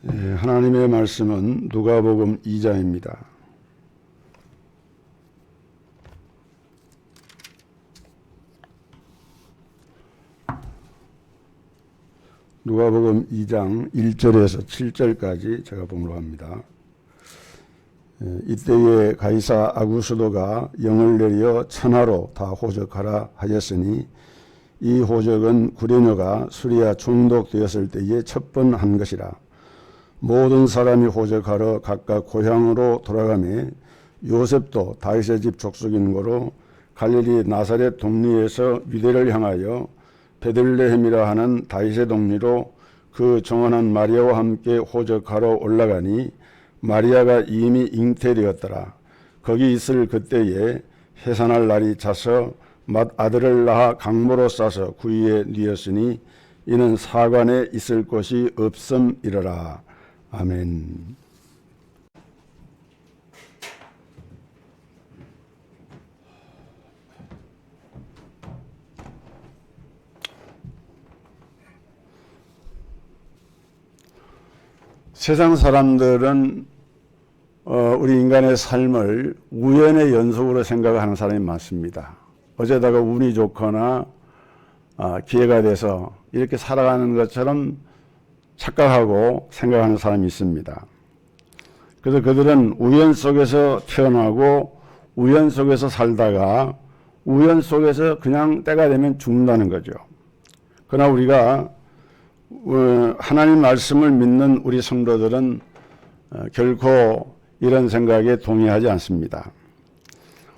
하나님의 말씀은 누가복음 2장입니다. 누가복음 2장 1절에서 7절까지 제가 봉독 합니다. 이때에 가이사 아구스도가 영을 내려 천하로 다 호적하라 하였으니 이 호적은 구레녀가 수리아 총독되었을 때에 첫 번 한 것이라. 모든 사람이 호적하러 각각 고향으로 돌아가매 요셉도 다윗의 집 족속인 고로 갈릴리 나사렛 동리에서 유대를 향하여 베들레헴이라 하는 다윗의 동리로 그 정원한 마리아와 함께 호적하러 올라가니 마리아가 이미 잉태되었더라. 거기 있을 그때에 해산할 날이 차서 맏아들을 낳아 강모로 싸서 구유에 뉘었으니 이는 사관에 있을 곳이 없음이러라. 아멘. 세상 사람들은 우리 인간의 삶을 우연의 연속으로 생각하는 사람이 많습니다. 어쩌다가 운이 좋거나 기회가 돼서 이렇게 살아가는 것처럼 착각하고 생각하는 사람이 있습니다. 그래서 그들은 우연 속에서 태어나고 우연 속에서 살다가 우연 속에서 그냥 때가 되면 죽는다는 거죠. 그러나 우리가 하나님 말씀을 믿는 우리 성도들은 결코 이런 생각에 동의하지 않습니다.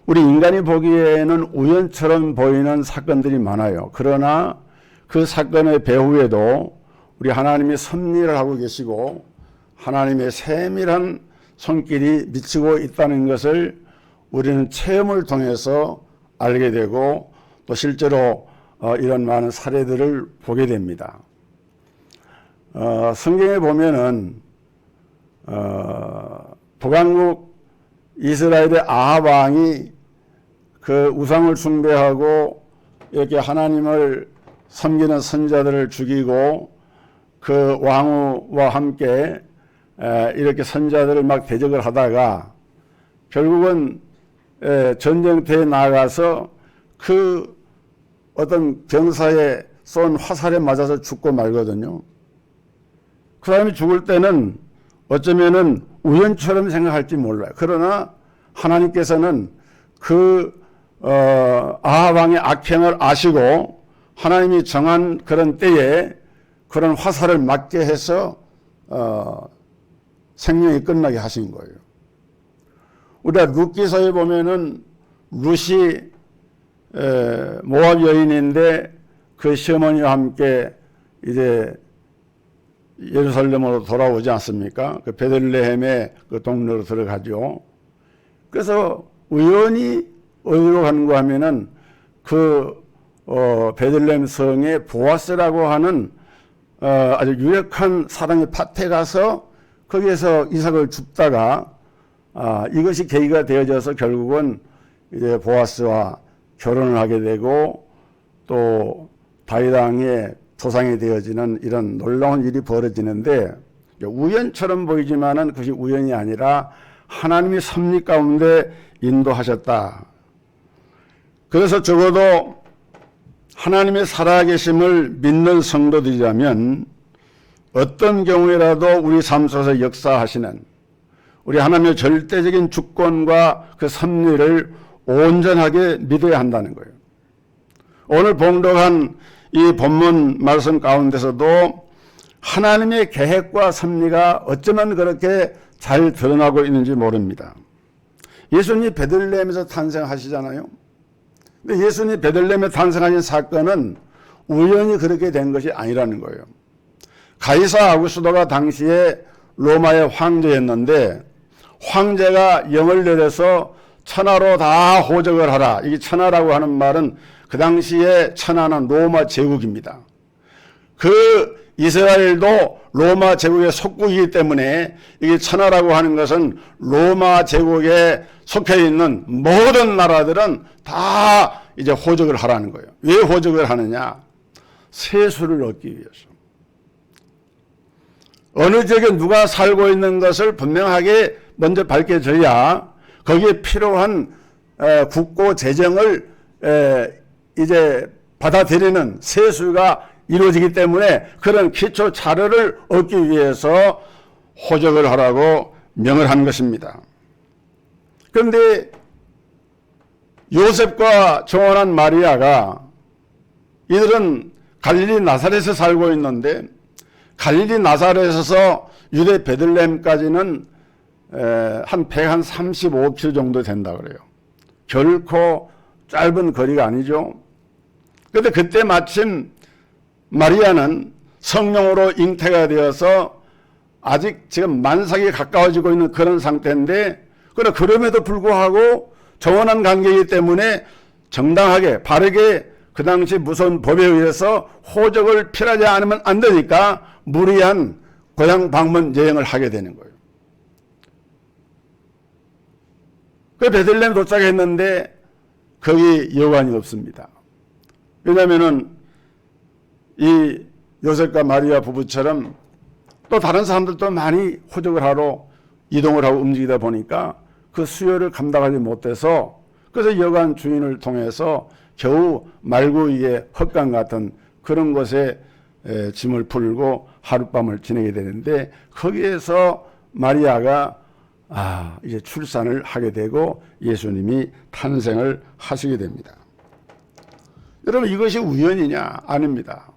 우리 인간이 보기에는 우연처럼 보이는 사건들이 많아요. 그러나 그 사건의 배후에도 우리 하나님이 섭리를 하고 계시고 하나님의 세밀한 손길이 미치고 있다는 것을 우리는 체험을 통해서 알게 되고 또 실제로 이런 많은 사례들을 보게 됩니다. 성경에 보면은 북왕국 이스라엘의 아합 왕이 그 우상을 숭배하고 이렇게 하나님을 섬기는 선자들을 죽이고 그 왕후와 함께 이렇게 선자들을 막 대적을 하다가 결국은 전쟁터에 나가서 그 어떤 병사에 쏜 화살에 맞아서 죽고 말거든요. 그 사람이 죽을 때는 어쩌면은 우연처럼 생각할지 몰라요. 그러나 하나님께서는 그 아합 왕의 악행을 아시고 하나님이 정한 그런 때에 그런 화살을 맞게 해서 생명이 끝나게 하신 거예요. 우리가 룻기서에 보면은 룻이 모압 여인인데 그 시어머니와 함께 이제 예루살렘으로 돌아오지 않습니까? 그 베들레헴의 그 동네로 들어가죠. 그래서 우연히 어디로 가는가 하면은 그 베들레헴 성의 보아스라고 하는 아주 유력한 사람의 밭에 가서 거기에서 이삭을 줍다가 이것이 계기가 되어져서 결국은 이제 보아스와 결혼을 하게 되고 또 다윗 왕의 조상이 되어지는 이런 놀라운 일이 벌어지는데 우연처럼 보이지만은 그것이 우연이 아니라 하나님이 섭리 가운데 인도하셨다. 그래서 적어도 하나님의 살아계심을 믿는 성도들이라면 어떤 경우에라도 우리 삶 속에서 역사하시는 우리 하나님의 절대적인 주권과 그 섭리를 온전하게 믿어야 한다는 거예요. 오늘 봉독한 이 본문 말씀 가운데서도 하나님의 계획과 섭리가 어쩌면 그렇게 잘 드러나고 있는지 모릅니다. 예수님이 베들레헴에서 탄생하시잖아요. 근데 예수님이 베들레헴에 탄생하신 사건은 우연히 그렇게 된 것이 아니라는 거예요. 가이사 아구스도가 당시에 로마의 황제였는데 황제가 영을 내려서 천하로 다 호적을 하라. 이게 천하라고 하는 말은 그 당시에 천하는 로마 제국입니다. 그 이스라엘도 로마 제국의 속국이기 때문에 이게 천하라고 하는 것은 로마 제국에 속해 있는 모든 나라들은 다 이제 호적을 하라는 거예요. 왜 호적을 하느냐? 세수를 얻기 위해서. 어느 지역에 누가 살고 있는 것을 분명하게 먼저 밝혀져야 거기에 필요한 국고 재정을 이제 받아들이는 세수가 이루어지기 때문에 그런 기초 자료를 얻기 위해서 호적을 하라고 명을 한 것입니다. 그런데 요셉과 정혼한 마리아가 이들은 갈릴리 나사렛에 살고 있는데 갈릴리 나사렛에서 유대 베들레헴까지는 한 135km 정도 된다 그래요. 결코 짧은 거리가 아니죠. 그런데 그때 마침 마리아는 성령으로 잉태가 되어서 아직 지금 만삭이 가까워지고 있는 그런 상태인데 그럼에도 불구하고 정혼한 관계이기 때문에 정당하게 바르게 그 당시 무서운 법에 의해서 호적을 필요하지 않으면 안 되니까 무리한 고향 방문 여행을 하게 되는 거예요. 그 베들레헴 도착했는데 거기 여관이 없습니다. 왜냐하면은 이 요셉과 마리아 부부처럼 또 다른 사람들도 많이 호적을 하러 이동을 하고 움직이다 보니까 그 수요를 감당하지 못해서 그래서 여관 주인을 통해서 겨우 말고 이게 헛간 같은 그런 곳에 짐을 풀고 하룻밤을 지내게 되는데 거기에서 마리아가 이제 출산을 하게 되고 예수님이 탄생을 하시게 됩니다. 여러분 이것이 우연이냐? 아닙니다.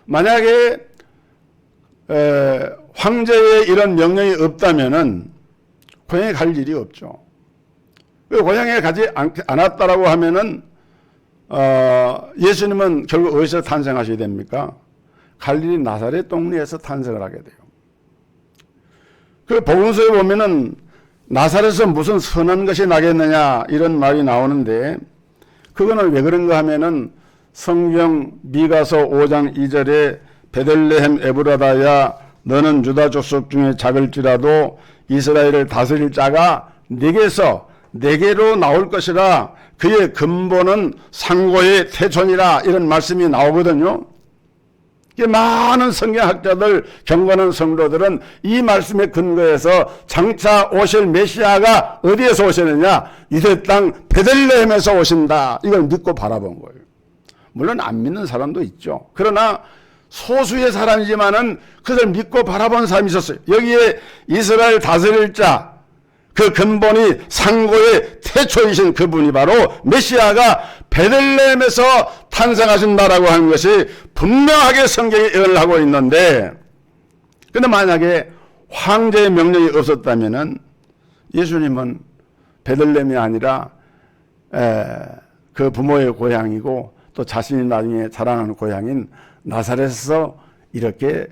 만약에 황제의 이런 명령이 없다면은 고향에 갈 일이 없죠. 고향에 가지 않았다라고 하면은 예수님은 결국 어디서 탄생하시게 됩니까? 갈릴리 나사렛 동네에서 탄생을 하게 돼요. 그 복음서에 보면은 나사렛에서 무슨 선한 것이 나겠느냐 이런 말이 나오는데 그거는 왜 그런가 하면은 성경 미가서 5장 2절에 베들레헴 에브라다야 너는 유다 족속 중에 작을지라도 이스라엘을 다스릴 자가 네게로 나올 것이라 그의 근본은 상고의 태촌이라 이런 말씀이 나오거든요. 많은 성경학자들 경건한 성도들은 이 말씀에 근거해서 장차 오실 메시아가 어디에서 오시느냐 유대 땅 베들레헴에서 오신다 이걸 믿고 바라본 거예요. 물론 안 믿는 사람도 있죠. 그러나 소수의 사람이지만은 그것을 믿고 바라본 사람이 있었어요. 여기에 이스라엘 다스릴 자 그 근본이 상고의 태초이신 그분이 바로 메시아가 베들레헴에서 탄생하신다라고 하는 것이 분명하게 성경에 예언을 하고 있는데 그런데 만약에 황제의 명령이 없었다면은 예수님은 베들레헴이 아니라 그 부모의 고향이고 또 자신이 나중에 자라나는 고향인 나사렛에서 이렇게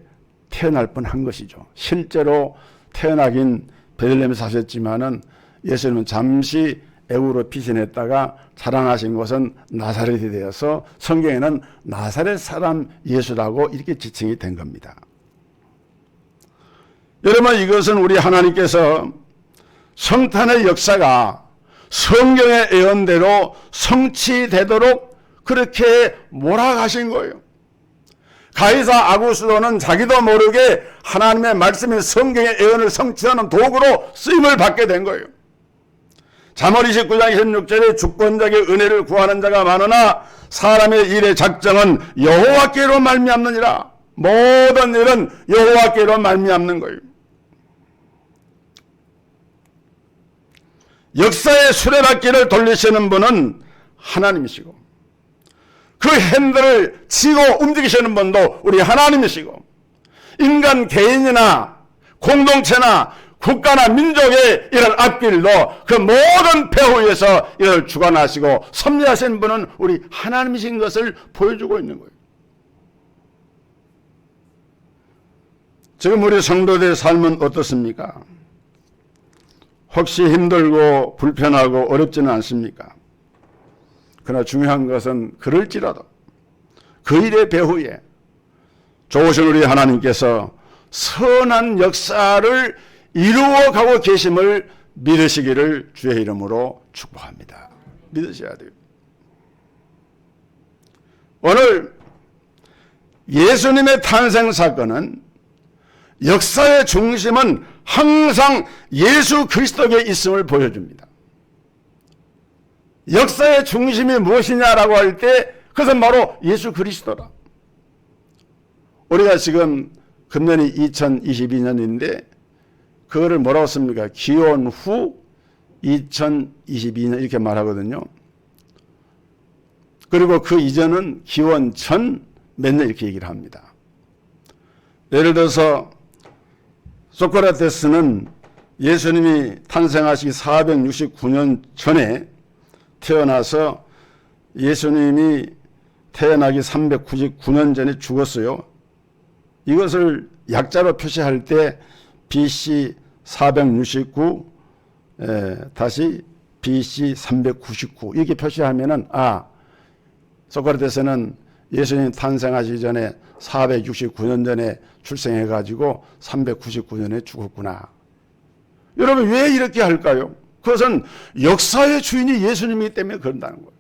태어날 뻔한 것이죠. 실제로 태어나긴 베들레헴에 사셨지만은 예수님은 잠시 애굽으로 피신했다가 자라나신 곳은 나사렛이 되어서 성경에는 나사렛 사람 예수라고 이렇게 지칭이 된 겁니다. 여러분 이것은 우리 하나님께서 성탄의 역사가 성경의 예언대로 성취되도록 그렇게 몰아가신 거예요. 가이사 아구스도는 자기도 모르게 하나님의 말씀인 성경의 예언을 성취하는 도구로 쓰임을 받게 된 거예요. 잠언 29장 26절에 주권자에게 은혜를 구하는 자가 많으나 사람의 일의 작정은 여호와께로 말미암느니라. 모든 일은 여호와께로 말미암는 거예요. 역사의 수레바퀴를 돌리시는 분은 하나님이시고 그 핸들을 쥐고 움직이시는 분도 우리 하나님이시고 인간 개인이나 공동체나 국가나 민족의 이런 앞길도 그 모든 배후에서 이걸 주관하시고 섭리하신 분은 우리 하나님이신 것을 보여주고 있는 거예요. 지금 우리 성도들의 삶은 어떻습니까? 혹시 힘들고 불편하고 어렵지는 않습니까? 그러나 중요한 것은 그럴지라도 그 일의 배후에 좋으신 우리 하나님께서 선한 역사를 이루어가고 계심을 믿으시기를 주의 이름으로 축복합니다. 믿으셔야 돼요. 오늘 예수님의 탄생 사건은 역사의 중심은 항상 예수 그리스도에 있음을 보여줍니다. 역사의 중심이 무엇이냐라고 할 때 그것은 바로 예수 그리스도라. 우리가 지금 금년이 2022년인데 그거를 뭐라고 씁니까? 기원 후 2022년 이렇게 말하거든요. 그리고 그 이전은 기원 전 몇 년 이렇게 얘기를 합니다. 예를 들어서 소크라테스는 예수님이 탄생하시기 469년 전에 태어나서 예수님이 태어나기 399년 전에 죽었어요. 이것을 약자로 표시할 때 BC 469 다시 BC 399 이렇게 표시하면은 소크라테스는 예수님 탄생하시기 전에 469년 전에 출생해가지고 399년에 죽었구나. 여러분 왜 이렇게 할까요? 그것은 역사의 주인이 예수님이기 때문에 그런다는 거예요.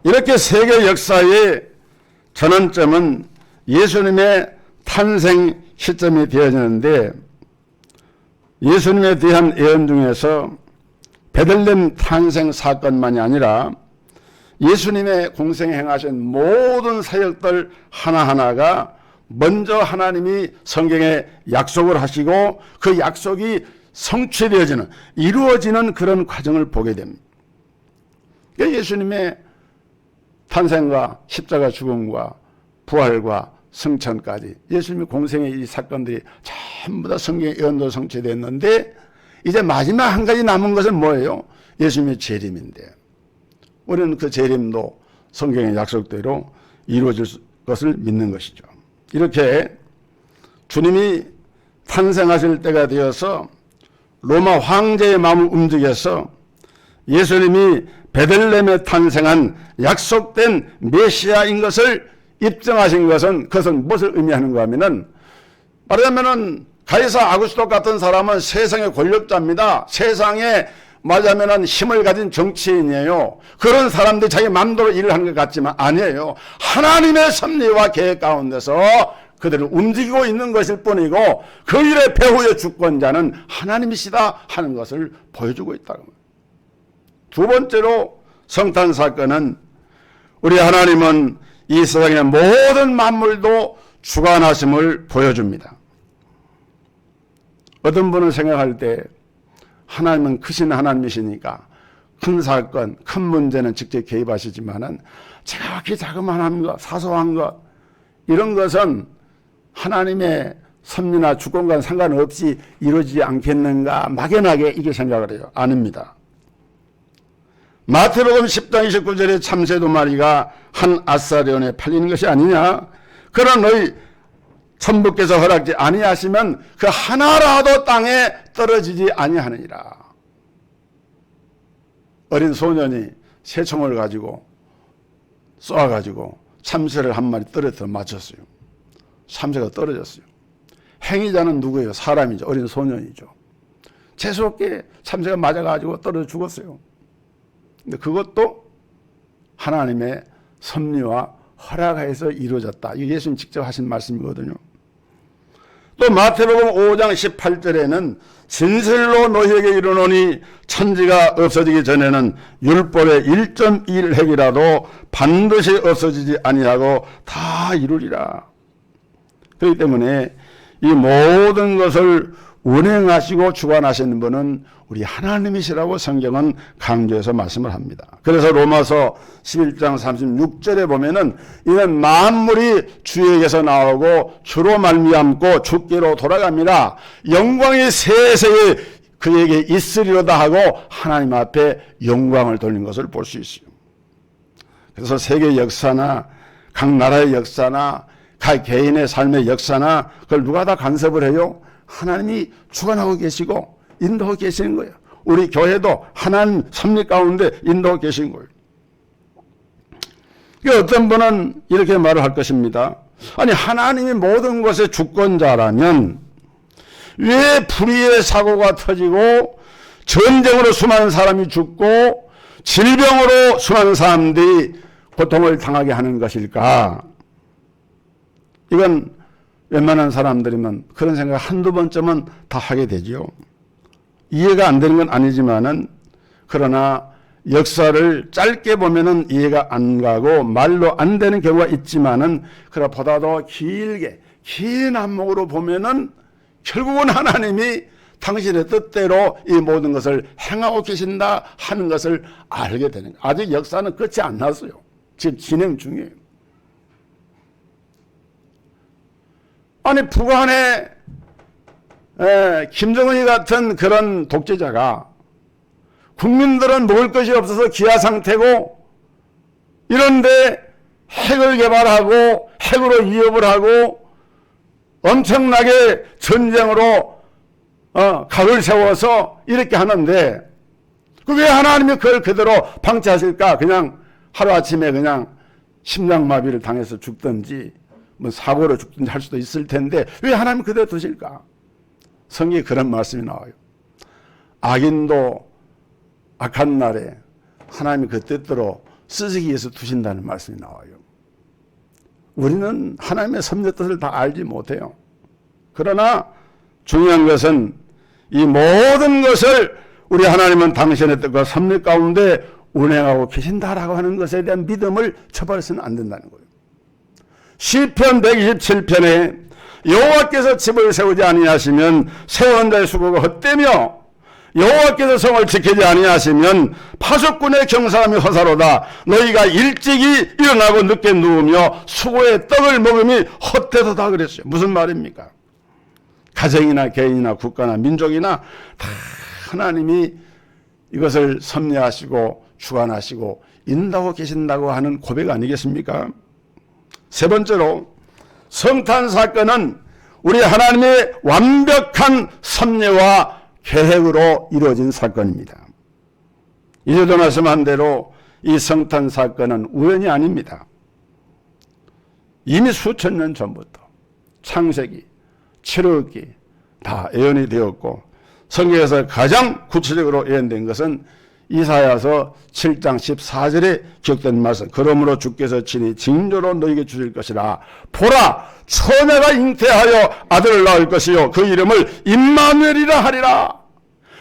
이렇게 세계 역사의 전환점은 예수님의 탄생 시점이 되어지는데 예수님에 대한 예언 중에서 베들레헴 탄생 사건만이 아니라 예수님의 공생에 행하신 모든 사역들 하나하나가 먼저 하나님이 성경에 약속을 하시고 그 약속이 성취되어지는 이루어지는 그런 과정을 보게 됩니다. 그러니까 예수님의 탄생과 십자가 죽음과 부활과 승천까지 예수님의 공생의 이 사건들이 전부 다 성경의 예언도 성취됐는데 이제 마지막 한 가지 남은 것은 뭐예요? 예수님의 재림인데 우리는 그 재림도 성경의 약속대로 이루어질 것을 믿는 것이죠. 이렇게 주님이 탄생하실 때가 되어서 로마 황제의 마음을 움직여서 예수님이 베들레헴에 탄생한 약속된 메시아인 것을 입증하신 것은 그것은 무엇을 의미하는가 하면은 말하자면은 가이사 아구스토 같은 사람은 세상의 권력자입니다. 세상에 말하자면은 힘을 가진 정치인이에요. 그런 사람들이 자기 마음대로 일을 하는 것 같지만 아니에요. 하나님의 섭리와 계획 가운데서 그들을 움직이고 있는 것일 뿐이고 그 일의 배후의 주권자는 하나님이시다 하는 것을 보여주고 있다는 거예요. 두 번째로 성탄 사건은 우리 하나님은 이 세상의 모든 만물도 주관하심을 보여줍니다. 어떤 분은 생각할 때 하나님은 크신 하나님이시니까 큰 사건, 큰 문제는 직접 개입하시지만은 정확히 자그마한 것, 사소한 것 이런 것은 하나님의 섭리나 주권과는 상관없이 이루어지지 않겠는가 막연하게 이게 생각을 해요. 아닙니다. 마태복음 10장 29절에 참새 두 마리가 한 아사리온에 팔리는 것이 아니냐. 그런 너희 천부께서 허락지 아니하시면 그 하나라도 땅에 떨어지지 아니하느니라. 어린 소년이 새총을 가지고 쏘아가지고 참새를 한 마리 떨어뜨려 맞췄어요. 참새가 떨어졌어요. 행위자는 누구예요? 사람이죠. 어린 소년이죠. 재수없게 참새가 맞아가지고 떨어져 죽었어요. 근데 그것도 하나님의 섭리와 허락하에서 이루어졌다. 이게 예수님 직접 하신 말씀이거든요. 또 마태복음 5장 18절에는 진실로 너희에게 이르노니 천지가 없어지기 전에는 율법의 1.1획이라도 반드시 없어지지 아니하고 다 이루리라. 그렇기 때문에 이 모든 것을 운행하시고 주관하시는 분은 우리 하나님이시라고 성경은 강조해서 말씀을 합니다. 그래서 로마서 11장 36절에 보면은 이는 만물이 주에게서 나오고 주로 말미암고 주께로 돌아갑니다. 영광이 세세에 그에게 있으리로다 하고 하나님 앞에 영광을 돌린 것을 볼 수 있어요. 그래서 세계 역사나 각 나라의 역사나 각 개인의 삶의 역사나 그걸 누가 다 간섭을 해요? 하나님이 주관하고 계시고 인도하고 계시는 거예요. 우리 교회도 하나님 섭리 가운데 인도하고 계신 거예요. 어떤 분은 이렇게 말을 할 것입니다. 아니 하나님이 모든 것의 주권자라면 왜 불의의 사고가 터지고 전쟁으로 수많은 사람이 죽고 질병으로 수많은 사람들이 고통을 당하게 하는 것일까? 이건 웬만한 사람들이면 그런 생각 한두 번쯤은 다 하게 되죠. 이해가 안 되는 건 아니지만은, 그러나 역사를 짧게 보면은 이해가 안 가고 말로 안 되는 경우가 있지만은, 그보다도 길게 긴 안목으로 보면은 결국은 하나님이 당신의 뜻대로 이 모든 것을 행하고 계신다 하는 것을 알게 되는 거예요. 아직 역사는 끝이 안 났어요. 지금 진행 중이에요. 아니, 북한의 김정은이 같은 그런 독재자가 국민들은 먹을 것이 없어서 기아 상태고, 이런데 핵을 개발하고 핵으로 위협을 하고 엄청나게 전쟁으로 각을 세워서 이렇게 하는데, 왜 하나님이 그걸 그대로 방치하실까? 그냥 하루아침에 그냥 심장마비를 당해서 죽든지 뭐 사고로 죽든지 할 수도 있을 텐데 왜 하나님이 그대로 두실까? 성경에 그런 말씀이 나와요. 악인도 악한 날에 하나님이 그 뜻대로 쓰시기 위해서 두신다는 말씀이 나와요. 우리는 하나님의 섭리 뜻을 다 알지 못해요. 그러나 중요한 것은 이 모든 것을 우리 하나님은 당신의 뜻과 섭리 가운데 운행하고 계신다라고 하는 것에 대한 믿음을 저버려서는 안 된다는 거예요. 시편 127편에 여호와께서 집을 세우지 아니하시면 세우는 자의 수고가 헛되며 여호와께서 성을 지키지 아니하시면 파수꾼의 경사함이 허사로다. 너희가 일찍이 일어나고 늦게 누우며 수고의 떡을 먹음이 헛되도다 그랬어요. 무슨 말입니까? 가정이나 개인이나 국가나 민족이나 다 하나님이 이것을 섭리하시고 주관하시고 인도하고 계신다고 하는 고백 아니겠습니까? 세 번째로, 성탄 사건은 우리 하나님의 완벽한 섭리와 계획으로 이루어진 사건입니다. 이제도 말씀한 대로 이 성탄 사건은 우연이 아닙니다. 이미 수천 년 전부터 창세기, 출애굽기 다 예언이 되었고, 성경에서 가장 구체적으로 예언된 것은 이사야서 7장 14절에 기록된 말씀. 그러므로 주께서 친히 징조로 너에게 주실 것이라. 보라, 처녀가 잉태하여 아들을 낳을 것이요 그 이름을 임마누엘이라 하리라.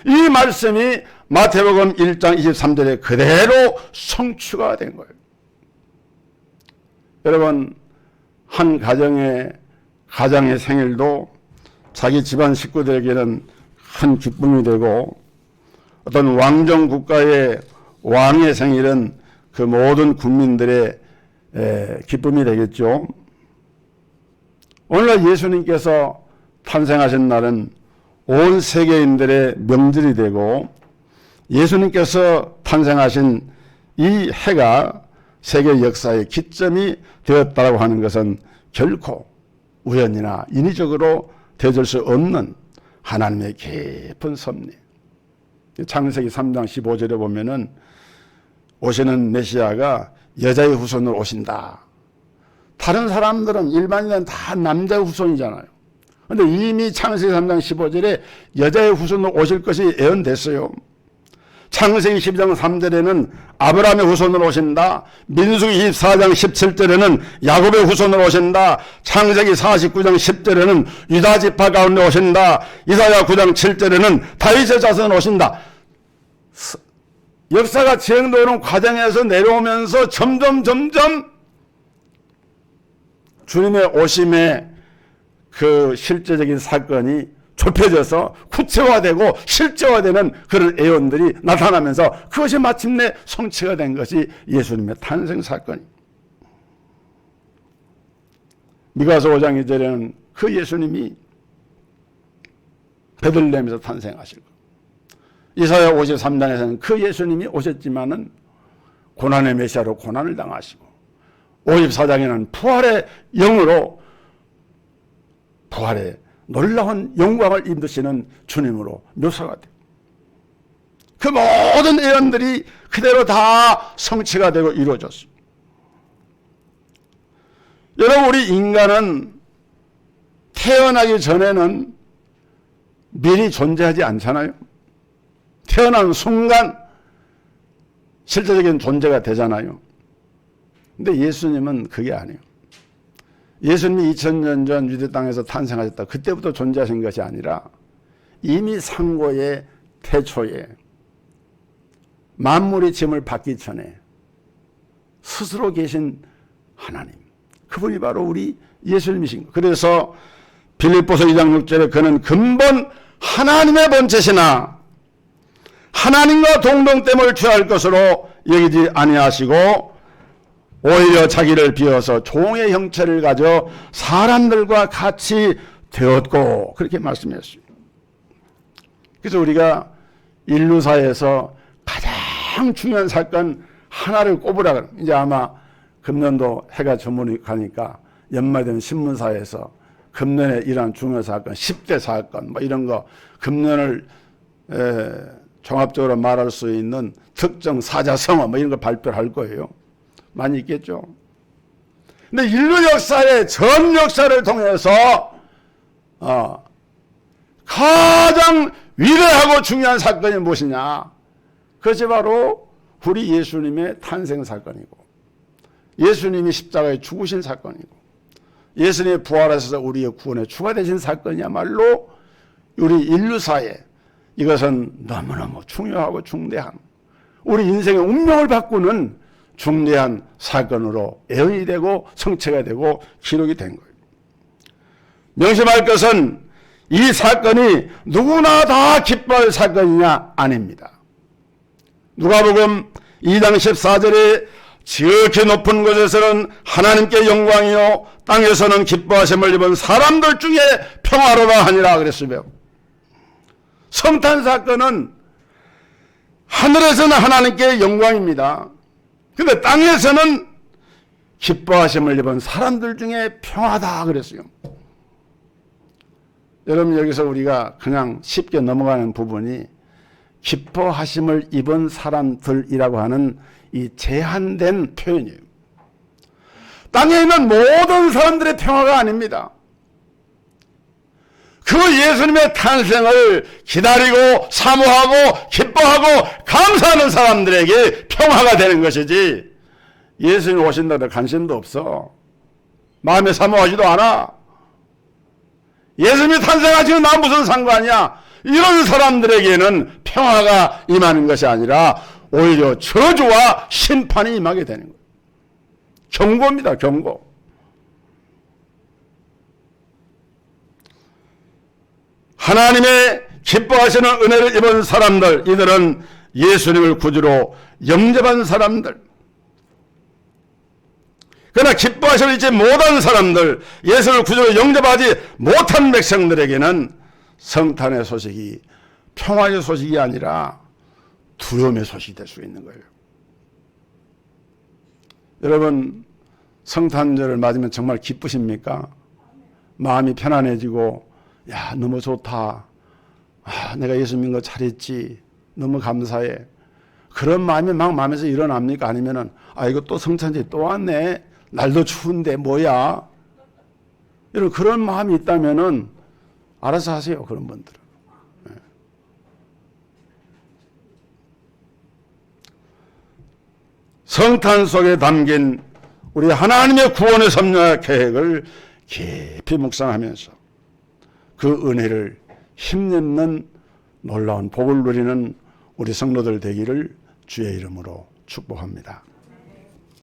이 말씀이 마태복음 1장 23절에 그대로 성취가 된 거예요. 여러분, 한 가정의 생일도 자기 집안 식구들에게는 큰 기쁨이 되고, 어떤 왕정 국가의 왕의 생일은 그 모든 국민들의 기쁨이 되겠죠. 오늘날 예수님께서 탄생하신 날은 온 세계인들의 명절이 되고, 예수님께서 탄생하신 이 해가 세계 역사의 기점이 되었다고 하는 것은 결코 우연이나 인위적으로 되어질 수 없는 하나님의 깊은 섭리. 창세기 3장 15절에 보면은 오시는 메시아가 여자의 후손으로 오신다. 다른 사람들은 일반인은 다 남자의 후손이잖아요. 그런데 이미 창세기 3장 15절에 여자의 후손으로 오실 것이 예언됐어요. 창세기 12장 3절에는 아브라함의 후손으로 오신다. 민수기 24장 17절에는 야곱의 후손으로 오신다. 창세기 49장 10절에는 유다 지파 가운데 오신다. 이사야 9장 7절에는 다윗의 자손으로 오신다. 역사가 진행되는 과정에서 내려오면서 점점 주님의 오심의 그 실제적인 사건이 좁혀져서 구체화되고 실제화되는 그런 예언들이 나타나면서 그것이 마침내 성취가 된 것이 예수님의 탄생 사건입니다. 미가서 5장 2절에는 그 예수님이 베들레헴에서 탄생하시고, 이사야 53장에서는 그 예수님이 오셨지만은 고난의 메시아로 고난을 당하시고, 54장에는 부활의 영으로 부활의 놀라운 영광을 입으시는 주님으로 묘사가 돼요. 그 모든 예언들이 그대로 다 성취가 되고 이루어졌어요. 여러분, 우리 인간은 태어나기 전에는 미리 존재하지 않잖아요. 태어난 순간 실제적인 존재가 되잖아요. 근데 예수님은 그게 아니에요. 예수님이 2000년 전 유대 땅에서 탄생하셨다. 그때부터 존재하신 것이 아니라 이미 상고의 태초에 만물의 짐을 받기 전에 스스로 계신 하나님, 그분이 바로 우리 예수님이신 것. 그래서 빌립보서 2장 6절에 그는 근본 하나님의 본체시나 하나님과 동등됨을 취할 것으로 여기지 아니하시고 오히려 자기를 비워서 종의 형체를 가져 사람들과 같이 되었고, 그렇게 말씀했어요. 그래서 우리가 인류사에서 가장 중요한 사건 하나를 꼽으라. 이제 아마 금년도 해가 저물이 가니까 연말되면 신문사에서 금년에 일어난 중요한 사건, 10대 사건, 뭐 이런 거, 금년을 종합적으로 말할 수 있는 특정 사자성어, 뭐 이런 거 발표를 할 거예요. 많이 있겠죠. 근데 인류 역사의 전 역사를 통해서 가장 위대하고 중요한 사건이 무엇이냐? 그것이 바로 우리 예수님의 탄생 사건이고, 예수님이 십자가에 죽으신 사건이고, 예수님의 부활하셔서 우리의 구원에 추가되신 사건이야말로 우리 인류사에 이것은 너무너무 중요하고 중대한, 우리 인생의 운명을 바꾸는 중대한 사건으로 예언이 되고 성취가 되고 기록이 된 거예요. 명심할 것은 이 사건이 누구나 다 기뻐할 사건이냐? 아닙니다. 누가복음 2장 14절에 지극히 높은 곳에서는 하나님께 영광이요 땅에서는 기뻐하심을 입은 사람들 중에 평화로다 하니라 그랬으며, 성탄 사건은 하늘에서는 하나님께 영광입니다. 그런데 땅에서는 기뻐하심을 입은 사람들 중에 평화다 그랬어요. 여러분, 여기서 우리가 그냥 쉽게 넘어가는 부분이 기뻐하심을 입은 사람들이라고 하는 이 제한된 표현이에요. 땅에 있는 모든 사람들의 평화가 아닙니다. 그 예수님의 탄생을 기다리고 사모하고 기뻐하고 감사하는 사람들에게 평화가 되는 것이지, 예수님 오신다고 관심도 없어, 마음에 사모하지도 않아, 예수님이 탄생하시는 나 무슨 상관이야, 이런 사람들에게는 평화가 임하는 것이 아니라 오히려 저주와 심판이 임하게 되는 거예요. 경고입니다. 경고. 하나님의 기뻐하시는 은혜를 입은 사람들, 이들은 예수님을 구주로 영접한 사람들. 그러나 기뻐하심을 잊지 못한 사람들, 예수를 구주로 영접하지 못한 백성들에게는 성탄의 소식이 평화의 소식이 아니라 두려움의 소식이 될 수 있는 거예요. 여러분, 성탄절을 맞으면 정말 기쁘십니까? 마음이 편안해지고, 야, 너무 좋다, 내가 예수 믿는 거 잘했지, 너무 감사해, 그런 마음이 막 마음에서 일어납니까? 아니면은 이거 또 성탄절이 또 왔네, 날도 추운데 뭐야, 이런 그런 마음이 있다면은 알아서 하세요. 그런 분들은. 성탄 속에 담긴 우리 하나님의 구원의 섭리와 계획을 깊이 묵상하면서 그 은혜를 힘입는 놀라운 복을 누리는 우리 성도들 되기를 주의 이름으로 축복합니다.